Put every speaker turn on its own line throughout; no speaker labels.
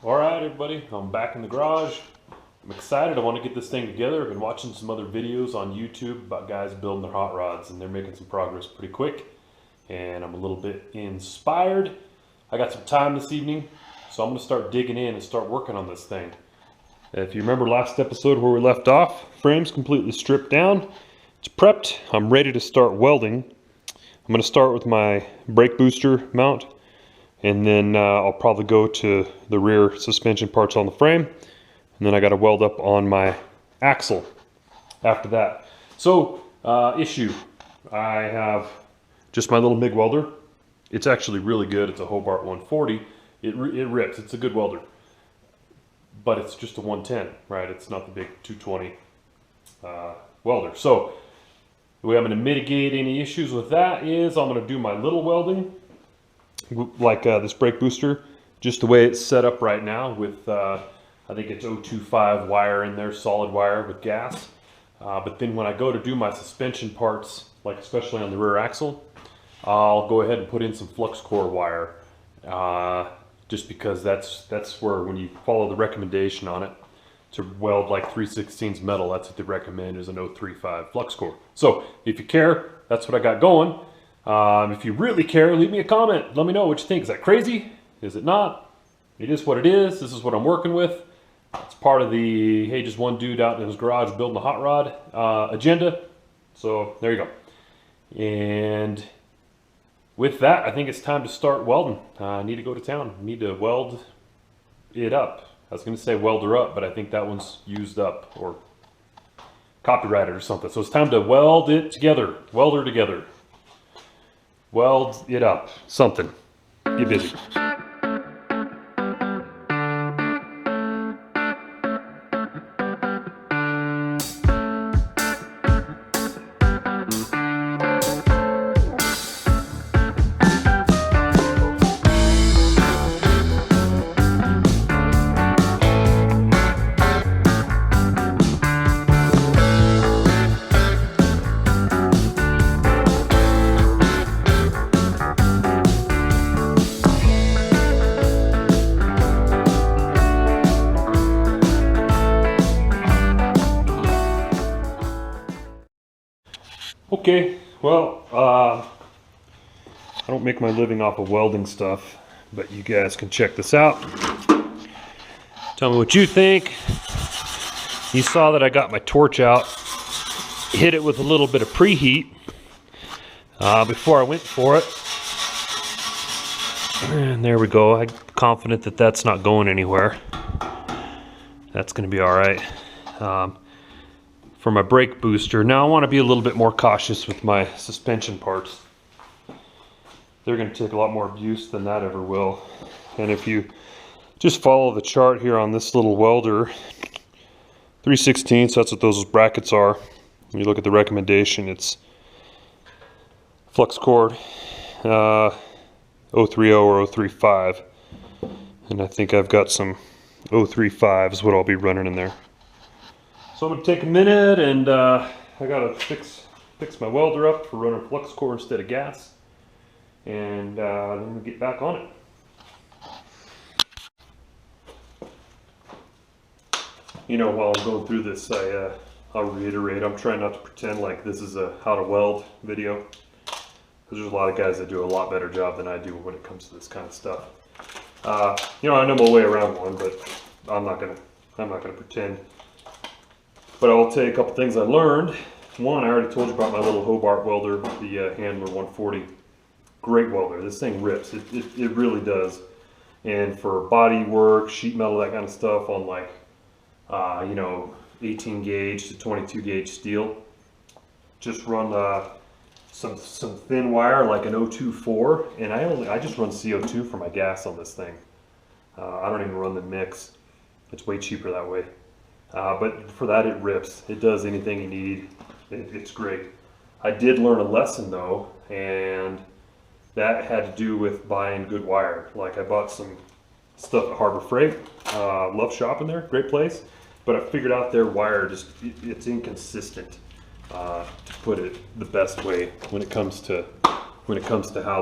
Alright everybody, I'm back in the garage. I'm excited, I want to get this thing together. I've been watching some other videos on YouTube about guys building their hot rods and they're making some progress pretty quick. And I'm a little bit inspired. I got some time this evening, so I'm going to start digging in and start working on this thing. If you remember last episode where we left off, frame's completely stripped down. It's prepped, I'm ready to start welding. I'm going to start with my brake booster mount. And then I'll probably go to the rear suspension parts on the frame. And then I got to weld up on my axle after that. So, issue. I have just my little MIG welder. It's actually really good. It's a Hobart 140. It rips. It's a good welder. But it's just a 110, right? It's not the big 220 welder. So, the way I'm going to mitigate any issues with that is I'm going to do my little welding. Like this brake booster, just the way it's set up right now with I think it's 025 wire in there, solid wire with gas. But then when I go to do my suspension parts, like especially on the rear axle, I'll go ahead and put in some flux core wire, just because that's where, when you follow the recommendation on it to weld like 3/16 metal, that's what they recommend, is an 035 flux core. So if you care, that's what I got going. If you really care, leave me a comment. Let me know what you think. Is that crazy? Is it not? It is what it is. This is what I'm working with. It's part of the, hey, just one dude out in his garage building a hot rod agenda. So there you go. And with that, I think it's time to start welding. I need to go to town. I need to weld it up. I was going to say weld her up, but I think that one's used up or copyrighted or something. So it's time to weld it together. Weld her together. Weld it up. Something. Get busy. Okay, well, I don't make my living off of welding stuff, but you guys can check this out. Tell me what you think. You saw that I got my torch out, hit it with a little bit of preheat before I went for it. And there we go. I'm confident that that's not going anywhere. That's going to be all right. For my brake booster. Now I want to be a little bit more cautious with my suspension parts. They're going to take a lot more abuse than that ever will. And if you just follow the chart here on this little welder, 3/16, that's what those brackets are. When you look at the recommendation, it's flux core 030 or 035. And I think I've got some 035 is what I'll be running in there. So I'm going to take a minute and I got to fix my welder up for running flux core instead of gas. And then we'll get back on it. You know, while I'm going through this, I'll reiterate, I'm trying not to pretend like this is a how to weld video. Because there's a lot of guys that do a lot better job than I do when it comes to this kind of stuff. You know, I know my way around one, but I'm not gonna pretend. But I will tell you a couple things I learned. One, I already told you about my little Hobart welder, the Handler 140. Great welder. This thing rips. It really does. And for body work, sheet metal, that kind of stuff on like, you know, 18 gauge to 22 gauge steel, just run some thin wire like an 024, and I just run CO2 for my gas on this thing. I don't even run the mix. It's way cheaper that way. But for that, it rips. It does anything you need. It's great. I did learn a lesson though, and that had to do with buying good wire. Like I bought some stuff at Harbor Freight. Love shopping there, great place. But I figured out their wire just it's inconsistent, to put it the best way when it comes to how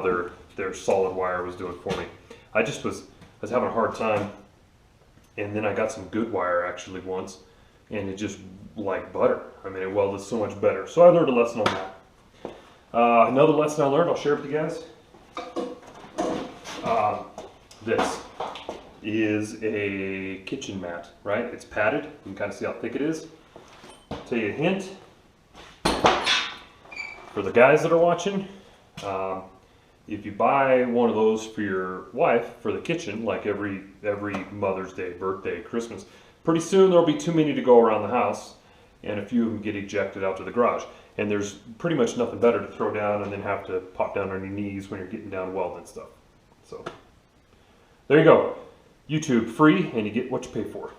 their solid wire was doing for me. I was having a hard time And then I got some good wire actually once, and it just like butter. I mean, it welded so much better. So I learned a lesson on that. Another lesson I learned, I'll share with you guys. This is a kitchen mat, right? It's padded. You can kind of see how thick it is. I'll tell you a hint. For the guys that are watching, if you buy one of those for your wife for the kitchen, like every Mother's Day, birthday, Christmas, pretty soon there'll be too many to go around the house, and a few of them get ejected out to the garage. And there's pretty much nothing better to throw down and then have to pop down on your knees when you're getting down welding stuff. So there you go. YouTube free, and you get what you pay for.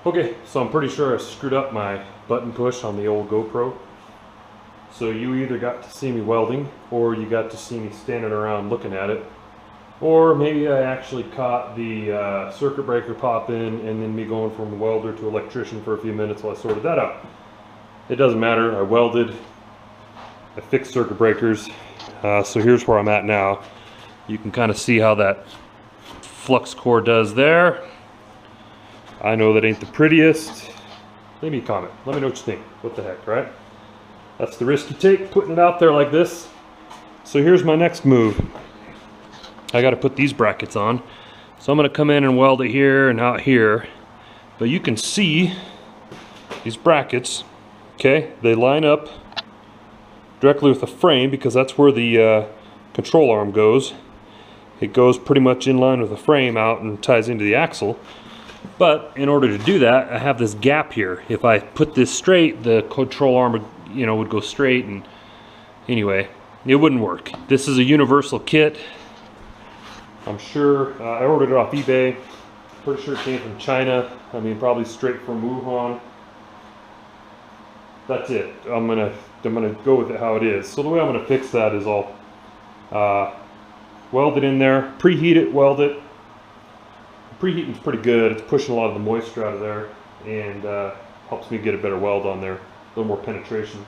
Okay, so I'm pretty sure I screwed up my button push on the old GoPro. So you either got to see me welding, or you got to see me standing around looking at it. Or maybe I actually caught the circuit breaker pop in, and then me going from welder to electrician for a few minutes while I sorted that out. It doesn't matter, I welded, I fixed circuit breakers. So here's where I'm at now. You can kind of see how that flux core does there. I know that ain't the prettiest. Leave me a comment. Let me know what you think. What the heck, right? That's the risk you take, putting it out there like this. So here's my next move. I got to put these brackets on. So I'm going to come in and weld it here and out here. But you can see these brackets, okay? They line up directly with the frame because that's where the control arm goes. It goes pretty much in line with the frame out and ties into the axle. But in order to do that, I have this gap here. If I put this straight, the control arm would go straight, and anyway, it wouldn't work. This is a universal kit. I'm sure I ordered it off eBay. Pretty sure it came from China. I mean, probably straight from Wuhan. That's it. I'm gonna go with it how it is. So the way I'm gonna fix that is I'll weld it in there, preheat it, weld it. Preheating's pretty good. It's pushing a lot of the moisture out of there, and helps me get a better weld on there, a little more penetration.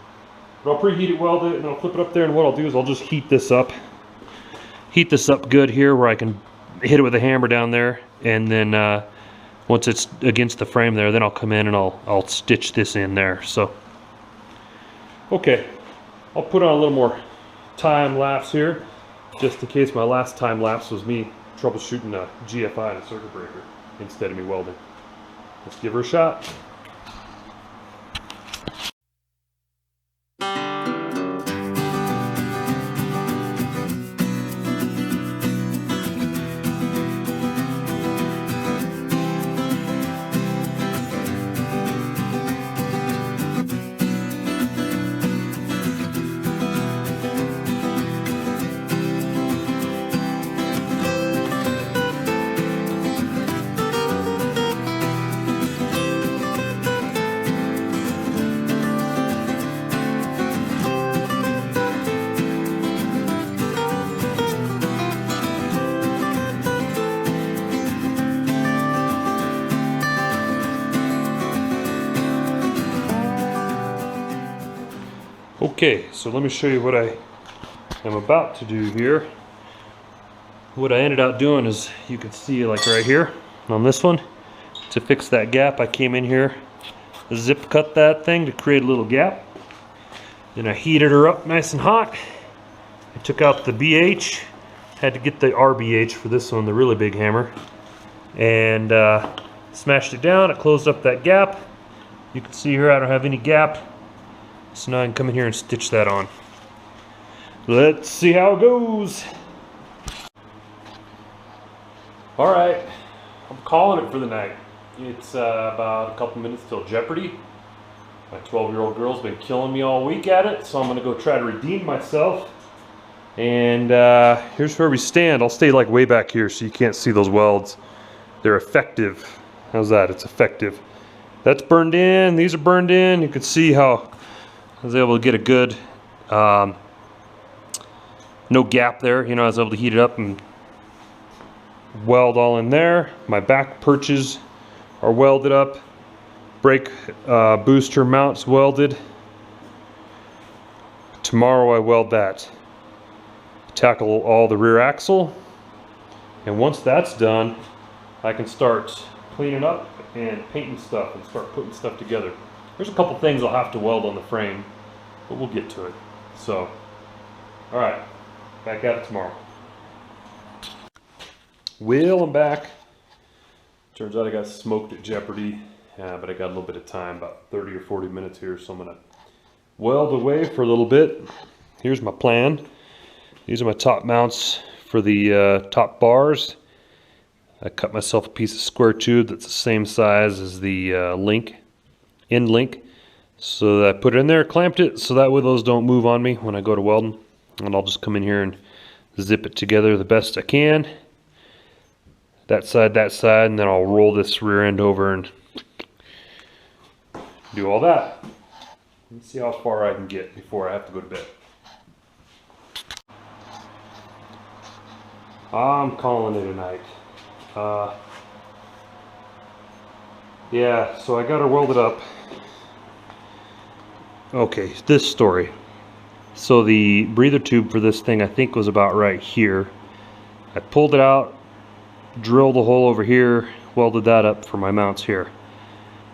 But I'll preheat it, weld it, and I'll flip it up there, and what I'll do is I'll just heat this up good here where I can hit it with a hammer down there, and then once it's against the frame there, then I'll come in and I'll stitch this in there. So okay, I'll put on a little more time lapse here, just in case my last time lapse was me troubleshooting a GFI and a circuit breaker instead of me welding. Let's give her a shot. Okay, so let me show you what I am about to do here. What I ended up doing is, you can see like right here on this one, to fix that gap, I came in here, zip cut that thing to create a little gap. Then I heated her up nice and hot. I took out the BH, had to get the RBH for this one, the really big hammer, and smashed it down. It closed up that gap. You can see here I don't have any gap, so now I can come in here and stitch that on. Let's see how it goes. All right, I'm calling it for the night. It's about a couple minutes till Jeopardy. My 12-year-old girl's been killing me all week at it, so I'm gonna go try to redeem myself. And here's where we stand. I'll stay like way back here so you can't see those welds. They're effective. How's that? It's effective. That's burned in, these are burned in. You can see how I was able to get a good, no gap there. You know, I was able to heat it up and weld all in there. My back perches are welded up. Brake booster mounts welded. Tomorrow I weld that. Tackle all the rear axle. And once that's done, I can start cleaning up and painting stuff and start putting stuff together. There's a couple things I'll have to weld on the frame, but we'll get to it. So, all right, back at it tomorrow. Well, I'm back. Turns out I got smoked at Jeopardy, but I got a little bit of time, about 30 or 40 minutes here, so I'm gonna weld away for a little bit. Here's my plan. These are my top mounts for the top bars. I cut myself a piece of square tube that's the same size as the end link. So that I put it in there, clamped it, so that way those don't move on me when I go to welding. And I'll just come in here and zip it together the best I can. That side, and then I'll roll this rear end over and do all that. Let's see how far I can get before I have to go to bed. I'm calling it a night. Yeah, so I got her welded up. Okay, this story. So the breather tube for this thing I think was about right here. I pulled it out, drilled a hole over here, welded that up for my mounts here.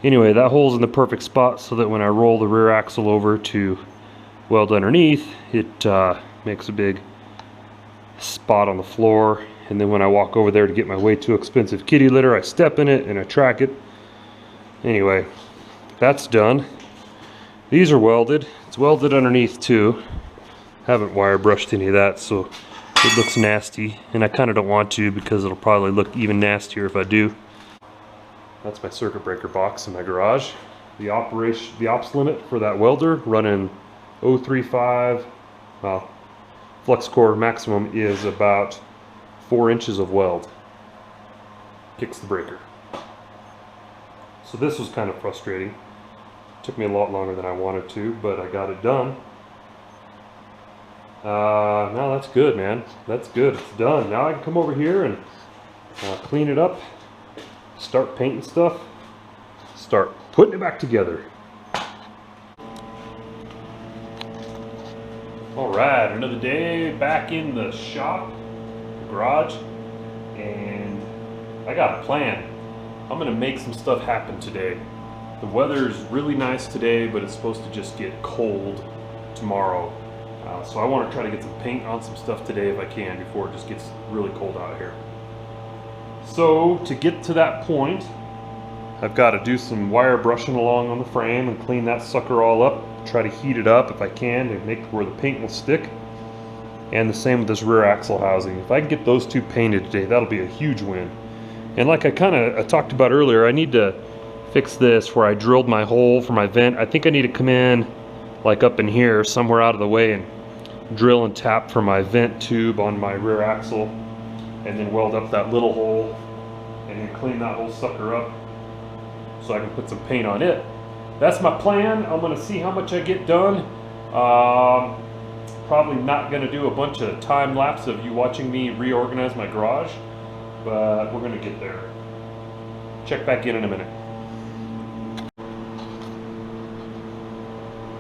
Anyway, that hole's in the perfect spot so that when I roll the rear axle over to weld underneath, it makes a big spot on the floor. And then when I walk over there to get my way too expensive kitty litter, I step in it and I track it. Anyway, that's done. These are welded. It's welded underneath too. Haven't wire brushed any of that, so it looks nasty. And I kind of don't want to because it'll probably look even nastier if I do. That's my circuit breaker box in my garage. The ops limit for that welder running 035, well, flux core maximum is about 4 inches of weld. Kicks the breaker. So this was kind of frustrating. Took me a lot longer than I wanted to, but I got it done. Now that's good, man. That's good. It's done. Now I can come over here and clean it up, start painting stuff, start putting it back together. Alright, another day back in the shop, the garage, and I got a plan. I'm gonna make some stuff happen today. The weather's really nice today, but it's supposed to just get cold tomorrow. So I want to try to get some paint on some stuff today if I can before it just gets really cold out here. So to get to that point, I've got to do some wire brushing along on the frame and clean that sucker all up. Try to heat it up if I can to make where the paint will stick. And the same with this rear axle housing. If I can get those two painted today, that'll be a huge win. And like I talked about earlier, I need to fix this where I drilled my hole for my vent. I think I need to come in like up in here somewhere out of the way and drill and tap for my vent tube on my rear axle, and then weld up that little hole and then clean that whole sucker up so I can put some paint on it. That's my plan. I'm gonna see how much I get done. Probably not gonna do a bunch of time lapse of you watching me reorganize my garage, but we're gonna get there. Check back in a minute.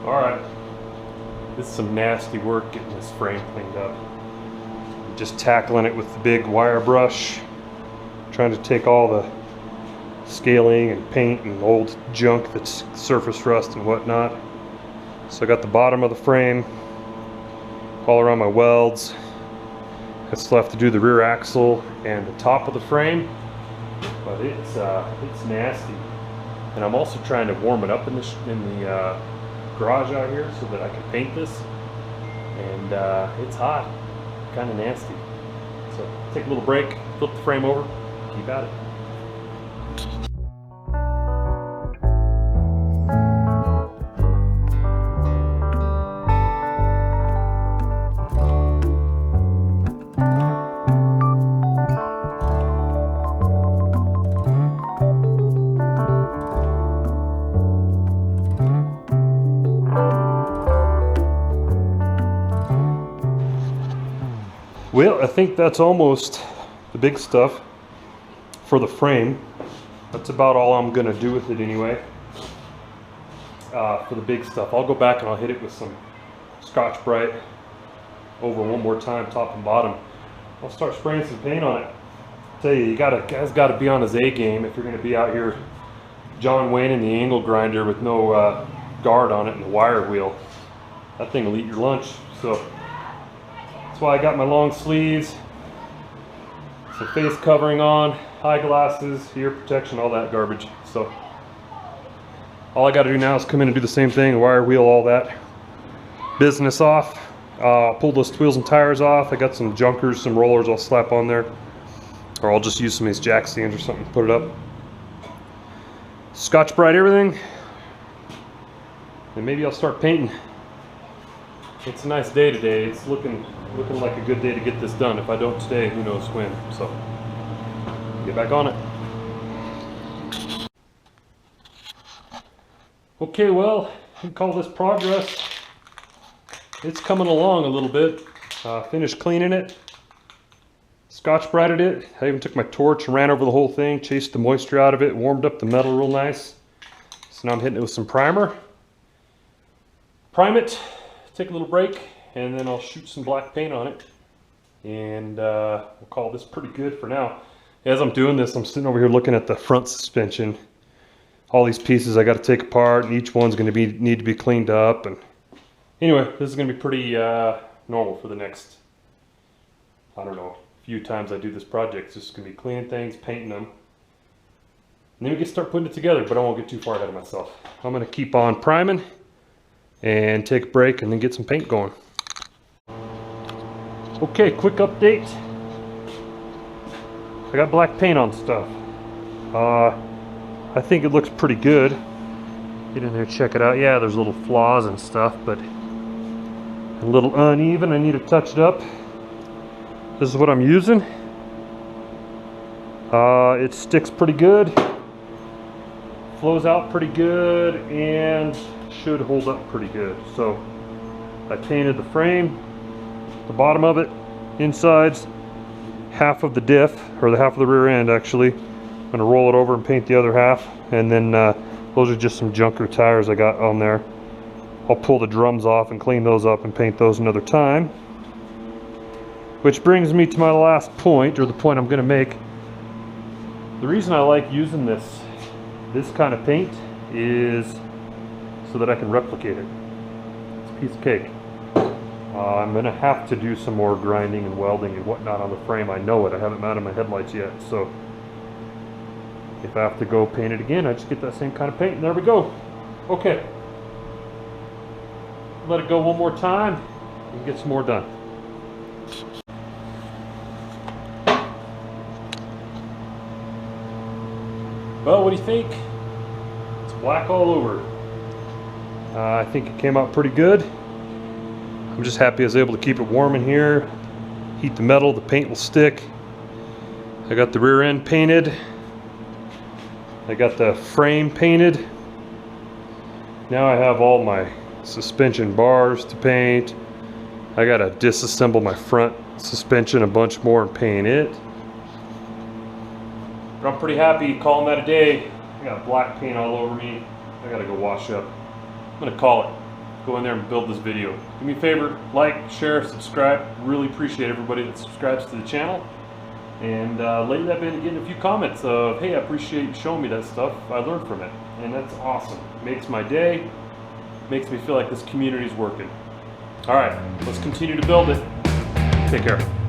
All right, This is some nasty work getting this frame cleaned up. Just tackling it with the big wire brush, trying to take all the scaling and paint and old junk that's surface rust and whatnot. So I got the bottom of the frame all around my welds. I still have to do the rear axle and the top of the frame, but it's nasty. And I'm also trying to warm it up in the garage out here so that I can paint this. And it's hot, kind of nasty. So take a little break, flip the frame over, keep at it. Well, I think that's almost the big stuff for the frame. That's about all I'm gonna do with it anyway. For the big stuff, I'll go back and I'll hit it with some Scotch-Brite over one more time, top and bottom. I'll start spraying some paint on it. Tell you, guys gotta be on his A game if you're gonna be out here John Wayne in the angle grinder with no guard on it and the wire wheel. That thing will eat your lunch. So that's why I got my long sleeves, some face covering on, eyeglasses, ear protection, all that garbage. So all I got to do now is come in and do the same thing, wire wheel all that business off. Pull those wheels and tires off. I got some junkers, some rollers I'll slap on there, or I'll just use some of these jack stands or something to put it up. Scotch-Brite everything, and maybe I'll start painting. It's a nice day today. It's looking like a good day to get this done. If I don't today, who knows when. So get back on it. Okay, well, we can call this progress. It's coming along a little bit. Finished cleaning it, Scotch-Brited it. I even took my torch and ran over the whole thing, chased the moisture out of it, warmed up the metal real nice. So now I'm hitting it with some primer. Prime it, take a little break, and then I'll shoot some black paint on it. And we'll call this pretty good for now. As I'm doing this, I'm sitting over here looking at the front suspension. All these pieces I got to take apart, and each one's going to need to be cleaned up. And anyway, this is going to be pretty normal for the next, I don't know, few times I do this project. It's just going to be cleaning things, painting them, and then we can start putting it together. But I won't get too far ahead of myself. I'm going to keep on priming and take a break and then get some paint going. Okay, quick update. I got black paint on stuff. I think it looks pretty good. Get in there, check it out. Yeah, there's little flaws and stuff, but a little uneven. I need to touch it up. This is what I'm using. It sticks pretty good, flows out pretty good, and should hold up pretty good. So I painted the frame, the bottom of it, insides, half of the diff, or the half of the rear end actually. I'm gonna roll it over and paint the other half, and then those are just some junker tires I got on there. I'll pull the drums off and clean those up and paint those another time. Which brings me to my last point, or the point I'm gonna make. The reason I like using this kind of paint is so that I can replicate it. It's a piece of cake. I'm gonna have to do some more grinding and welding and whatnot on the frame. I know it. I haven't mounted my headlights yet, so if I have to go paint it again, I just get that same kind of paint, and there we go. Okay. Let it go one more time and get some more done. Well, what do you think? It's black all over. I think it came out pretty good. I'm just happy I was able to keep it warm in here. Heat the metal, the paint will stick. I got the rear end painted. I got the frame painted. Now I have all my suspension bars to paint. I gotta disassemble my front suspension a bunch more and paint it. But I'm pretty happy calling that a day. I got black paint all over me. I gotta go wash up. I'm gonna call it. go in there and build this video. Do me a favor, like, share, subscribe. Really appreciate everybody that subscribes to the channel. And lately I've been getting a few comments of, hey, I appreciate you showing me that stuff. I learned from it. And that's awesome. Makes my day. Makes me feel like this community is working. All right, let's continue to build it. Take care.